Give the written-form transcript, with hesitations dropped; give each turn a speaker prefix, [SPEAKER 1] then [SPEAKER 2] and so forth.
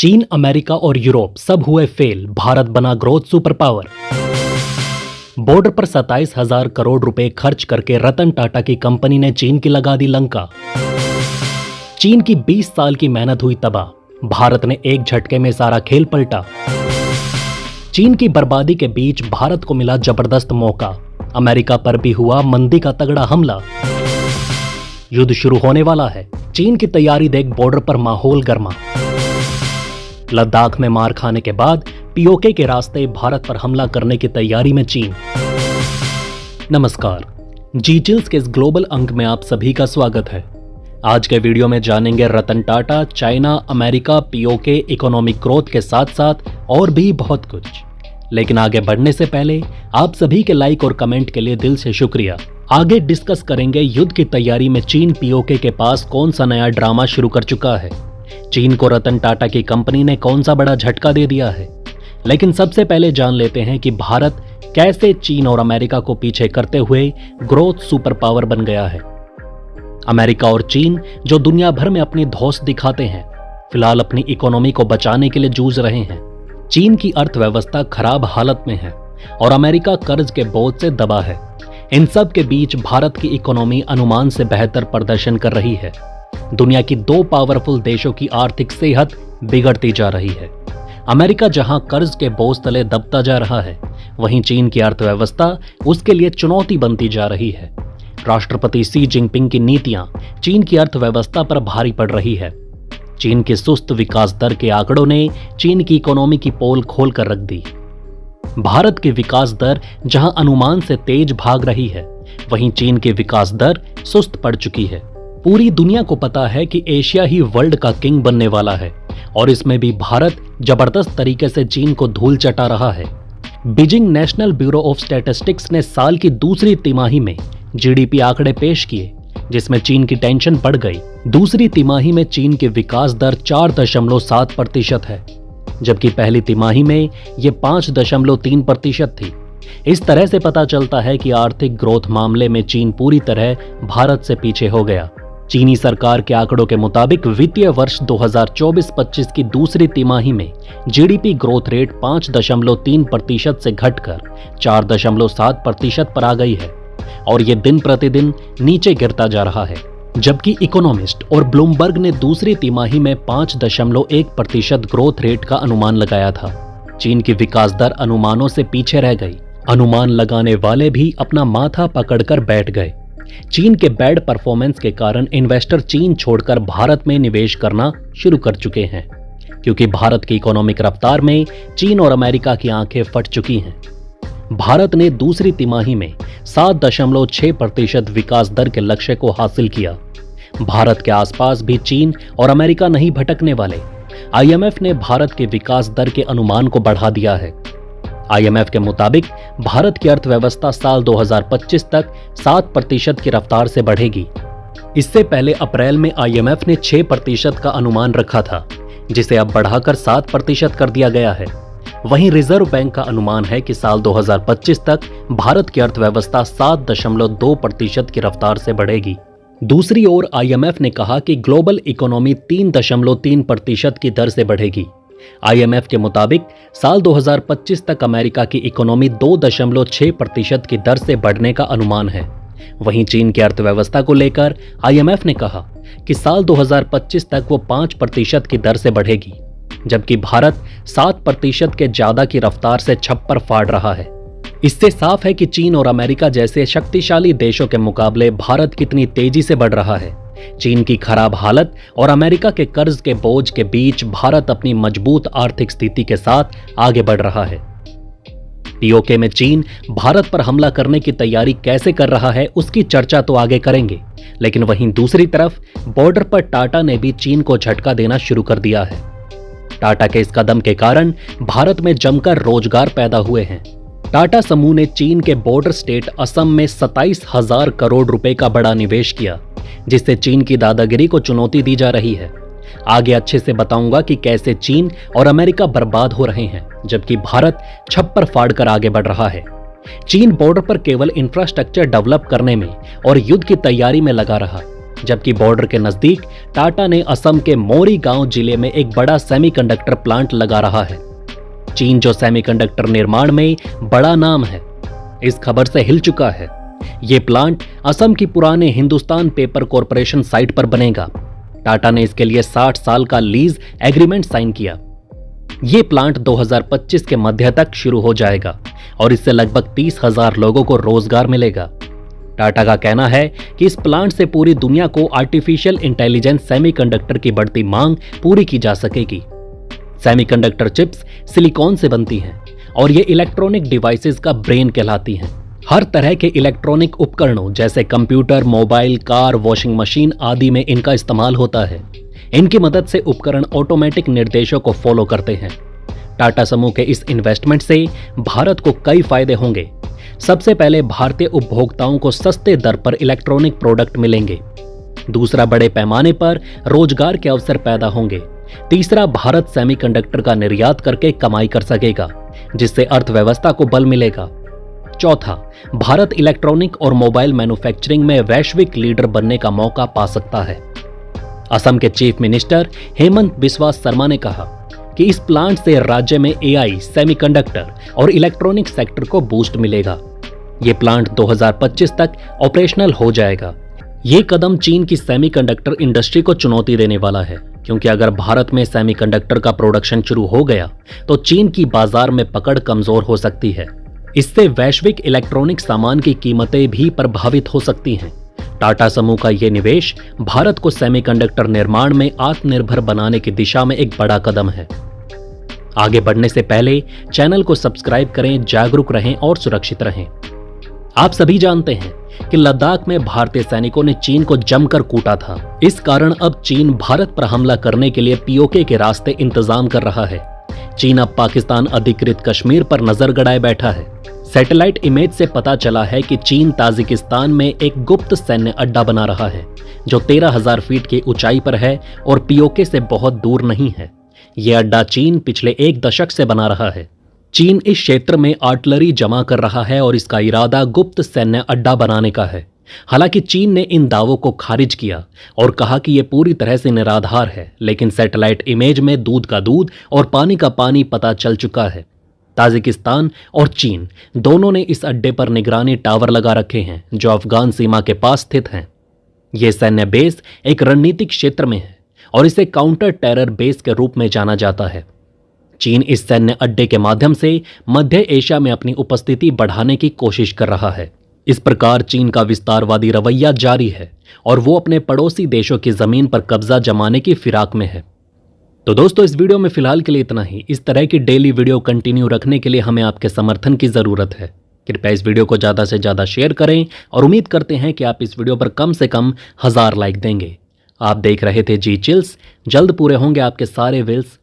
[SPEAKER 1] चीन, अमेरिका और यूरोप सब हुए फेल, भारत बना ग्रोथ सुपर पावर। बॉर्डर पर 27,000 करोड़ रुपए खर्च करके रतन टाटा की कंपनी ने चीन की लगा दी लंका। चीन की 20 साल की मेहनत हुई तबाह, भारत ने एक झटके में सारा खेल पलटा। चीन की बर्बादी के बीच भारत को मिला जबरदस्त मौका, अमेरिका पर भी हुआ मंदी का तगड़ा हमला। युद्ध शुरू होने वाला है, चीन की तैयारी देख बॉर्डर पर माहौल गर्मा। लद्दाख में मार खाने के बाद पीओके के रास्ते भारत पर हमला करने की तैयारी में चीन। नमस्कार, जी चिल्स के इस ग्लोबल अंक में आप सभी का स्वागत है। आज के वीडियो में जानेंगे Ratan Tata, China, America, PoK, economic growth के साथ साथ और भी बहुत कुछ। लेकिन आगे बढ़ने से पहले आप सभी के लाइक और कमेंट के लिए दिल से शुक्रिया। आगे डिस्कस करेंगे युद्ध की तैयारी में चीन पीओके के पास कौन सा नया ड्रामा शुरू कर चुका है, चीन को रतन टाटा की कंपनी ने कौन सा बड़ा झटका दे दिया है। लेकिन सबसे पहले जान लेते हैं कि भारत कैसे चीन और अमेरिका को पीछे करते हुए ग्रोथ सुपर पावर बन गया है। अमेरिका और चीन जो दुनिया भर में अपनी धौंस दिखाते हैं, फिलहाल अपनी इकोनॉमी को बचाने के लिए जूझ रहे हैं। चीन की अर्थव्यवस्था खराब हालत में है और अमेरिका कर्ज के बोझ से दबा है। इन सब के बीच भारत की इकोनॉमी अनुमान से बेहतर प्रदर्शन कर रही है। दुनिया की दो पावरफुल देशों की आर्थिक सेहत बिगड़ती जा रही है। अमेरिका जहां कर्ज के बोझ तले दबता जा रहा है, वहीं चीन की अर्थव्यवस्था उसके लिए चुनौती बनती जा रही है। राष्ट्रपति शी जिनपिंग की नीतियां चीन की अर्थव्यवस्था पर भारी पड़ रही है। चीन के सुस्त विकास दर के आंकड़ों ने चीन की इकोनॉमी की पोल खोल कर रख दी। भारत की विकास दर जहां अनुमान से तेज भाग रही है, वहीं चीन की विकास दर सुस्त पड़ चुकी है। पूरी दुनिया को पता है कि एशिया ही वर्ल्ड का किंग बनने वाला है और इसमें भी भारत जबरदस्त तरीके से चीन को धूल चटा रहा है। Beijing national bureau of statistics ने साल की दूसरी तिमाही में जीडीपी आंकड़े पेश किए, जिसमें चीन की टेंशन बढ़ गई। दूसरी तिमाही में चीन की विकास दर 4.7% है, जबकि पहली तिमाही में ये 5.3% थी। इस तरह से पता चलता है कि आर्थिक ग्रोथ मामले में चीन पूरी तरह भारत से पीछे हो गया। चीनी सरकार के आंकड़ों के मुताबिक वित्तीय वर्ष 2024-25 की दूसरी तिमाही में जीडीपी ग्रोथ रेट 5.3% से घटकर 4.7% पर आ गई है और ये दिन प्रतिदिन नीचे गिरता जा रहा है। जबकि इकोनॉमिस्ट और ब्लूमबर्ग ने दूसरी तिमाही में 5.1% ग्रोथ रेट का अनुमान लगाया था। चीन की विकास दर अनुमानों से पीछे रह गई। अनुमान लगाने वाले भी अपना माथा पकड़कर बैठ गए। चीन के बैड परफॉर्मेंस के कारण इन्वेस्टर चीन छोड़कर भारत में निवेश करना शुरू कर चुके हैं, क्योंकि भारत की इकोनॉमिक रफ्तार में चीन और अमेरिका की आंखें फट चुकी हैं। भारत ने दूसरी तिमाही में 7.6% विकास दर के लक्ष्य को हासिल किया। भारत के आसपास भी चीन और अमेरिका नहीं भटकने वाले। आईएमएफ ने भारत के विकास दर के अनुमान को बढ़ा दिया है। आईएमएफ के मुताबिक भारत की अर्थव्यवस्था साल 2025 तक 7% की रफ्तार से बढ़ेगी। इससे पहले अप्रैल में आईएमएफ ने 6% का अनुमान रखा था, जिसे अब बढ़ाकर 7% कर दिया गया है। वहीं रिजर्व बैंक का अनुमान है कि साल 2025 तक भारत की अर्थव्यवस्था 7.2% की रफ्तार से बढ़ेगी। दूसरी ओर आईएमएफ ने कहा कि ग्लोबल इकोनॉमी 3.3% की दर से बढ़ेगी। आईएमएफ के मुताबिक साल 2025 तक अमेरिका की इकोनॉमी 2.6% की दर से बढ़ने का अनुमान है। वहीं चीन की अर्थव्यवस्था को लेकर आईएमएफ ने कहा कि साल 2025 तक वो 5% की दर से बढ़ेगी, जबकि भारत 7% के ज्यादा की रफ्तार से छप्पर फाड़ रहा है। इससे साफ है कि चीन और अमेरिका जैसे शक्तिशाली देशों के मुकाबले भारत कितनी तेजी से बढ़ रहा है। चीन की खराब हालत और अमेरिका के कर्ज के बोझ के बीच भारत अपनी मजबूत आर्थिक स्थिति के साथ आगे बढ़ रहा है। पीओके में चीन भारत पर हमला करने की तैयारी कैसे कर रहा है, उसकी चर्चा तो आगे करेंगे, लेकिन वहीं दूसरी तरफ बॉर्डर पर टाटा ने भी चीन को झटका देना शुरू कर दिया है। टाटा के इस कदम के कारण भारत में जमकर रोजगार पैदा हुए हैं। टाटा समूह ने चीन के बॉर्डर स्टेट असम में 27,000 करोड़ रुपए का बड़ा निवेश किया, जिससे चीन की दादागिरी को चुनौती दी जा रही है। आगे अच्छे से बताऊंगा कि कैसे चीन और अमेरिका बर्बाद हो रहे हैं, जबकि भारत छप्पर फाड़कर आगे बढ़ रहा है। चीन बॉर्डर पर केवल इंफ्रास्ट्रक्चर डेवलप करने में और युद्ध की तैयारी में लगा रहा, जबकि बॉर्डर के नजदीक टाटा ने असम के मोरीगांव जिले में एक बड़ा सेमीकंडक्टर प्लांट लगा रहा है। चीन जो सेमीकंडक्टर निर्माण में बड़ा नाम है, इस खबर से हिल चुका है। यह प्लांट असम की पुराने हिंदुस्तान पेपर कॉरपोरेशन साइट पर बनेगा। टाटा ने इसके लिए 60 साल का लीज एग्रीमेंट साइन किया। यह प्लांट 2025 के मध्य तक शुरू हो जाएगा और इससे लगभग 30,000 लोगों को रोजगार मिलेगा। टाटा का कहना है कि इस प्लांट से पूरी दुनिया को आर्टिफिशियल इंटेलिजेंस सेमीकंडक्टर की बढ़ती मांग पूरी की जा सकेगी। सेमीकंडक्टर चिप्स सिलिकॉन से बनती हैं और ये इलेक्ट्रॉनिक डिवाइसेस का ब्रेन कहलाती हैं। हर तरह के इलेक्ट्रॉनिक उपकरणों जैसे computer, mobile, car, washing machine आदि में इनका इस्तेमाल होता है। इनकी मदद से उपकरण ऑटोमेटिक निर्देशों को फॉलो करते हैं। टाटा समूह के इस इन्वेस्टमेंट से भारत को कई फायदे होंगे। सबसे पहले भारतीय उपभोक्ताओं को सस्ते दर पर इलेक्ट्रॉनिक प्रोडक्ट मिलेंगे। दूसरा, बड़े पैमाने पर रोजगार के अवसर पैदा होंगे। तीसरा, भारत सेमीकंडक्टर का निर्यात करके कमाई कर सकेगा, जिससे अर्थव्यवस्था को बल मिलेगा। चौथा, भारत इलेक्ट्रॉनिक और मोबाइल मैन्युफैक्चरिंग में वैश्विक लीडर बनने का मौका पा सकता है। असम के चीफ मिनिस्टर हेमंत बिस्वा शर्मा ने कहा कि इस प्लांट से राज्य में एआई, सेमीकंडक्टर और इलेक्ट्रॉनिक सेक्टर को बूस्ट मिलेगा। यह प्लांट 2025 तक ऑपरेशनल हो जाएगा। यह कदम चीन की सेमीकंडक्टर इंडस्ट्री को चुनौती देने वाला है, क्योंकि अगर भारत में सेमीकंडक्टर का प्रोडक्शन शुरू हो गया तो चीन की बाजार में पकड़ कमजोर हो सकती है। इससे वैश्विक इलेक्ट्रॉनिक सामान की कीमतें भी प्रभावित हो सकती हैं। टाटा समूह का यह निवेश भारत को सेमीकंडक्टर निर्माण में आत्मनिर्भर बनाने की दिशा में एक बड़ा कदम है। आगे बढ़ने से पहले चैनल को सब्सक्राइब करें, जागरूक रहें और सुरक्षित रहें। आप सभी जानते हैं कि लद्दाख में भारतीय सैनिकों ने चीन को जमकर कूटा था। इस कारण अब चीन भारत पर हमला करने के लिए पीओके के रास्ते इंतजाम कर रहा है। चीन अब पाकिस्तान अधिकृत कश्मीर पर नजर गड़ाए बैठा है। सैटेलाइट इमेज से पता चला है कि चीन ताजिकिस्तान में एक गुप्त सैन्य अड्डा बना रहा है, जो 13,000 फीट की ऊंचाई पर है और पीओके से बहुत दूर नहीं है। यह अड्डा चीन पिछले 1 दशक से बना रहा है। चीन इस क्षेत्र में आर्टिलरी जमा कर रहा है और इसका इरादा गुप्त सैन्य अड्डा बनाने का है। हालांकि चीन ने इन दावों को खारिज किया और कहा कि यह पूरी तरह से निराधार है, लेकिन सैटेलाइट इमेज में दूध का दूध और पानी का पानी पता चल चुका है। ताजिकिस्तान और चीन दोनों ने इस अड्डे पर निगरानी टावर लगा रखे हैं, जो अफगान सीमा के पास स्थित हैं। यह सैन्य बेस एक रणनीतिक क्षेत्र में है और इसे काउंटर टेरर बेस के रूप में जाना जाता है। चीन इस सैन्य अड्डे के माध्यम से मध्य एशिया में अपनी उपस्थिति बढ़ाने की कोशिश कर रहा है। इस प्रकार चीन का विस्तारवादी रवैया जारी है और वो अपने पड़ोसी देशों की जमीन पर कब्जा जमाने की फिराक में है। तो दोस्तों, इस वीडियो में फिलहाल के लिए इतना ही। इस तरह की डेली वीडियो कंटिन्यू रखने के लिए हमें आपके समर्थन की जरूरत है। कृपया इस वीडियो को ज़्यादा से ज़्यादा शेयर करें और उम्मीद करते हैं कि आप इस वीडियो पर कम से कम 1000 लाइक देंगे। आप देख रहे थे जी चिल्स। जल्द पूरे होंगे आपके सारे विल्स।